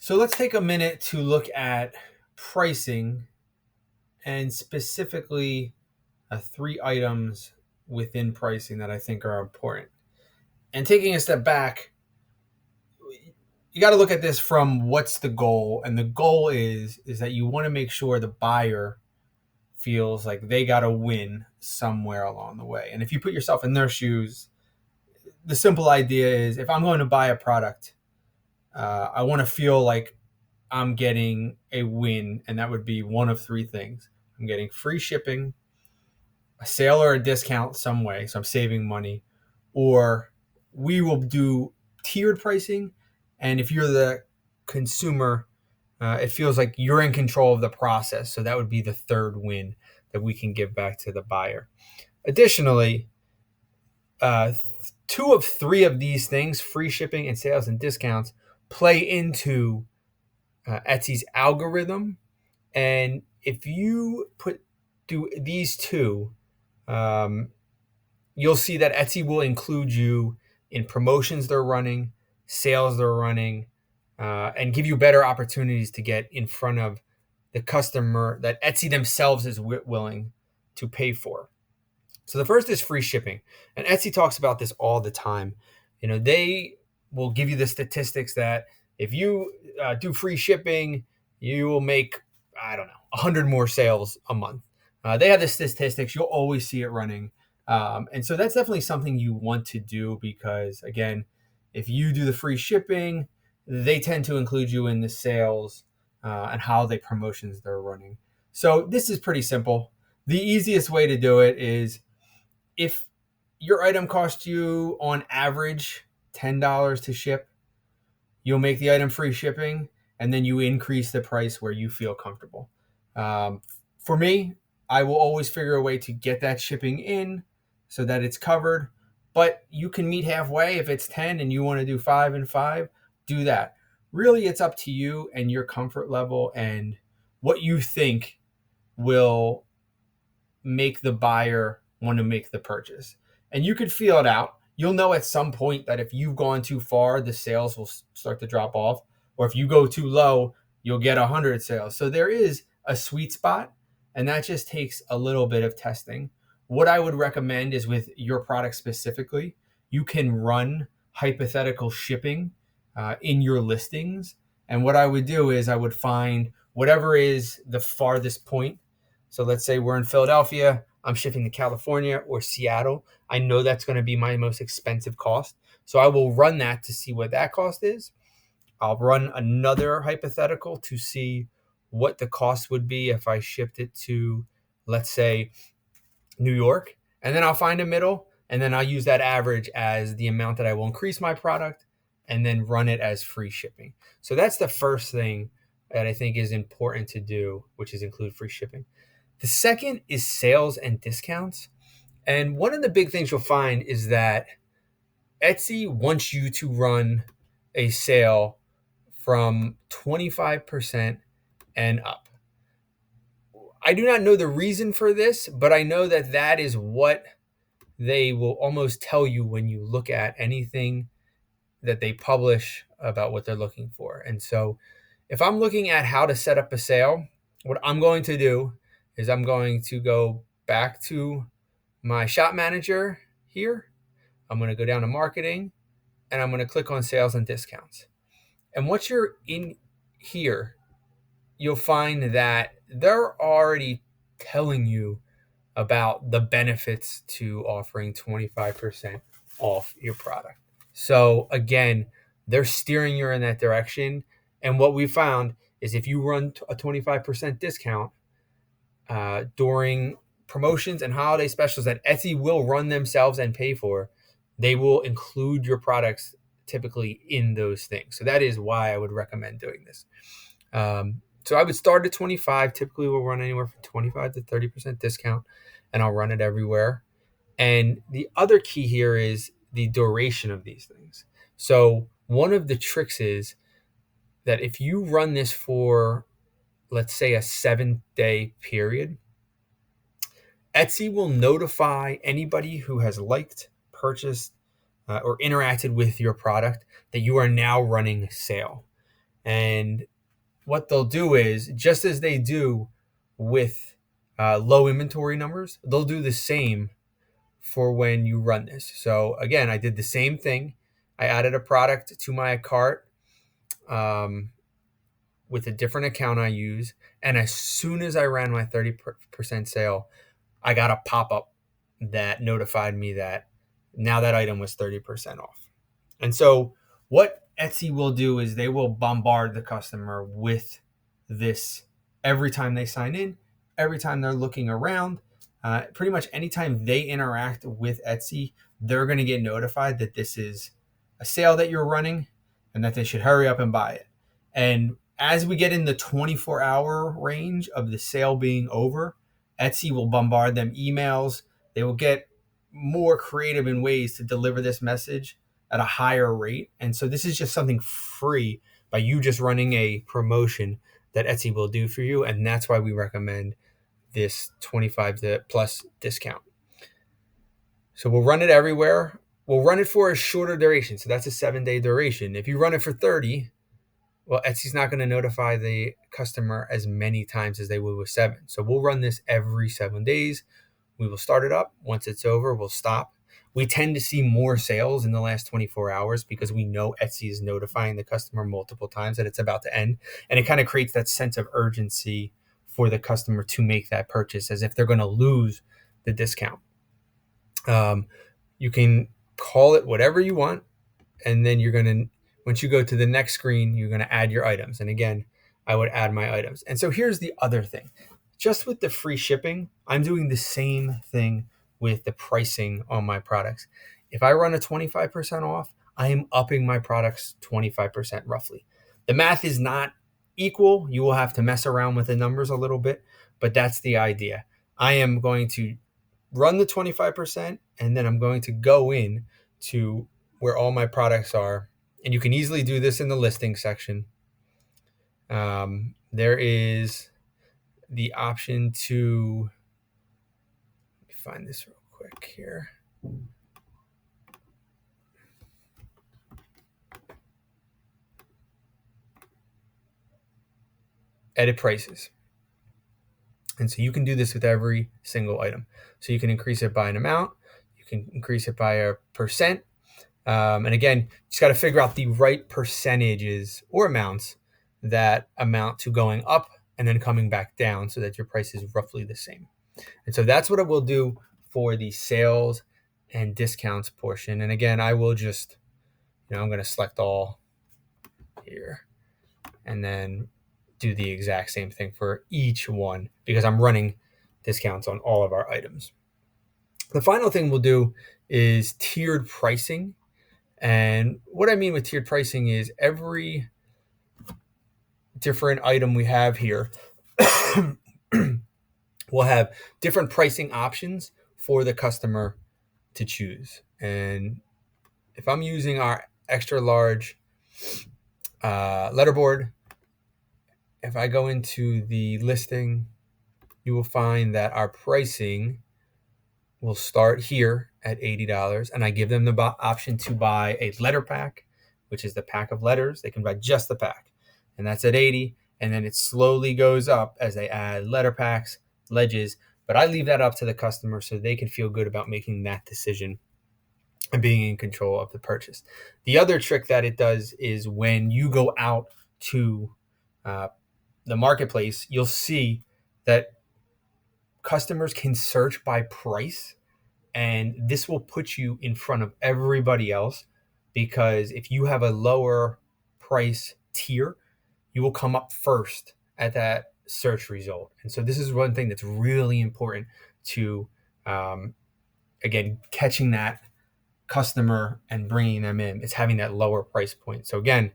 So let's take a minute to look at pricing and specifically three items within pricing that I think are important. And taking a step back, you got to look at this from what's the goal, and the goal is that you want to make sure the buyer feels like they got to win somewhere along the way. And if you put yourself in their shoes, the simple idea is if I'm going to buy a product, I want to feel like I'm getting a win, and that would be one of three things. I'm getting free shipping, a sale or a discount some way, so I'm saving money, or we will do tiered pricing. And if you're the consumer, it feels like you're in control of the process. So that would be the third win that we can give back to the buyer. Additionally, uh, two of three of these things, free shipping and sales and discounts, play into Etsy's algorithm. And if you do these two, um, you'll see that Etsy will include you in promotions they're running, sales they're running, and give you better opportunities to get in front of the customer that Etsy themselves is willing to pay for. So the first is free shipping, and Etsy talks about this all the time. They will give you the statistics that if you do free shipping, you will make, I don't know, 100 more sales a month. They have the statistics. You'll always see it running. And so that's definitely something you want to do because, again, if you do the free shipping, they tend to include you in the sales and how they promotions they're running. So this is pretty simple. The easiest way to do it is if your item costs you on average $10 to ship, you'll make the item free shipping and then you increase the price where you feel comfortable. For me, I will always figure a way to get that shipping in so that it's covered. But you can meet halfway. If it's 10 and you want to do 5 and 5, do that. Really, it's up to you and your comfort level and what you think will make the buyer want to make the purchase. And you could feel it out. You'll know at some point that if you've gone too far, the sales will start to drop off. Or if you go too low, you'll get 100 sales. So there is a sweet spot, and that just takes a little bit of testing. What I would recommend is with your product specifically, you can run hypothetical shipping in your listings. And what I would do is I would find whatever is the farthest point. So let's say we're in Philadelphia, I'm shipping to California or Seattle. I know that's going to be my most expensive cost. So I will run that to see what that cost is. I'll run another hypothetical to see what the cost would be if I shipped it to, let's say, New York. And then I'll find a middle, and then I'll use that average as the amount that I will increase my product and then run it as free shipping. So that's the first thing that I think is important to do, which is include free shipping. The second is sales and discounts. And one of the big things you'll find is that Etsy wants you to run a sale from 25% and up. I do not know the reason for this, but I know that that is what they will almost tell you when you look at anything that they publish about what they're looking for. And so if I'm looking at how to set up a sale, what I'm going to do is I'm going to go back to my shop manager here. I'm going to go down to marketing and I'm going to click on sales and discounts. And once you're in here, you'll find that they're already telling you about the benefits to offering 25% off your product. So again, they're steering you in that direction. And what we found is if you run a 25% discount during promotions and holiday specials that Etsy will run themselves and pay for, they will include your products typically in those things. So that is why I would recommend doing this. So I would start at 25. Typically we'll run anywhere from 25 to 30% discount, and I'll run it everywhere. And the other key here is the duration of these things. So one of the tricks is that if you run this for, let's say, a 7-day period, Etsy will notify anybody who has liked, purchased, or interacted with your product that you are now running a sale. And what they'll do is, just as they do with low inventory numbers, they'll do the same for when you run this. So again, I did the same thing. I added a product to my cart um, with a different account I use. And as soon as I ran my 30% sale, I got a pop up that notified me that now that item was 30% off. And so, what Etsy will do is they will bombard the customer with this every time they sign in, every time they're looking around. Pretty much anytime they interact with Etsy, they're going to get notified that this is a sale that you're running and that they should hurry up and buy it. And as we get in the 24-hour range of the sale being over, Etsy will bombard them emails. They will get more creative in ways to deliver this message at a higher rate. And so this is just something free by you just running a promotion that Etsy will do for you. And that's why we recommend this 25 plus discount. So we'll run it everywhere. We'll run it for a shorter duration. So that's a 7-day duration. If you run it for 30, well, Etsy's not going to notify the customer as many times as they would with 7. So we'll run this every 7 days. We will start it up. Once it's over, we'll stop. We tend to see more sales in the last 24 hours because we know Etsy is notifying the customer multiple times that it's about to end. And it kind of creates that sense of urgency for the customer to make that purchase as if they're going to lose the discount. You can call it whatever you want. And then you're going to, once you go to the next screen, you're going to add your items. And again, I would add my items. And so here's the other thing. Just with the free shipping, I'm doing the same thing with the pricing on my products. If I run a 25% off, I am upping my products 25% roughly. The math is not equal. You will have to mess around with the numbers a little bit, but that's the idea. I am going to run the 25%, and then I'm going to go in to where all my products are. And you can easily do this in the listing section. There is the option to, let me find this real quick here. Edit prices. And so you can do this with every single item. So you can increase it by an amount. You can increase it by a percent. And again, just got to figure out the right percentages or amounts that amount to going up and then coming back down so that your price is roughly the same. And so that's what I will do for the sales and discounts portion. And again, I will just, I'm going to select all here and then do the exact same thing for each one because I'm running discounts on all of our items. The final thing we'll do is tiered pricing. And what I mean with tiered pricing is every different item we have here will have different pricing options for the customer to choose. And if I'm using our extra large letterboard, if I go into the listing, you will find that our pricing will start here at $80. And I give them the option to buy a letter pack, which is the pack of letters. They can buy just the pack. And that's at 80. And then it slowly goes up as they add letter packs, ledges. But I leave that up to the customer so they can feel good about making that decision and being in control of the purchase. The other trick that it does is when you go out to the marketplace, you'll see that customers can search by price, and this will put you in front of everybody else because if you have a lower price tier, you will come up first at that search result. And so this is one thing that's really important to, again, catching that customer and bringing them in. It's having that lower price point. So again,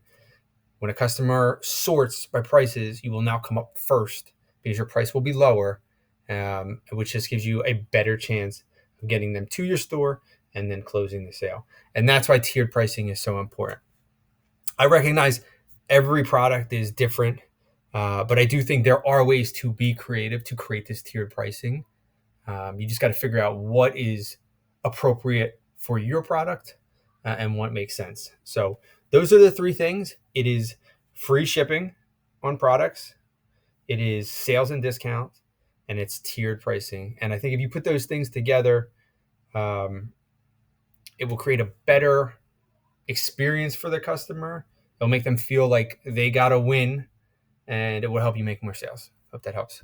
when a customer sorts by prices, you will now come up first because your price will be lower, which just gives you a better chance of getting them to your store and then closing the sale. And that's why tiered pricing is so important. I recognize every product is different, but I do think there are ways to be creative to create this tiered pricing. You just got to figure out what is appropriate for your product and what makes sense. So those are the three things. It is free shipping on products, it is sales and discount, and it's tiered pricing. And I think if you put those things together, um, it will create a better experience for the customer. It'll make them feel like they got a win, and it will help you make more sales. Hope that helps.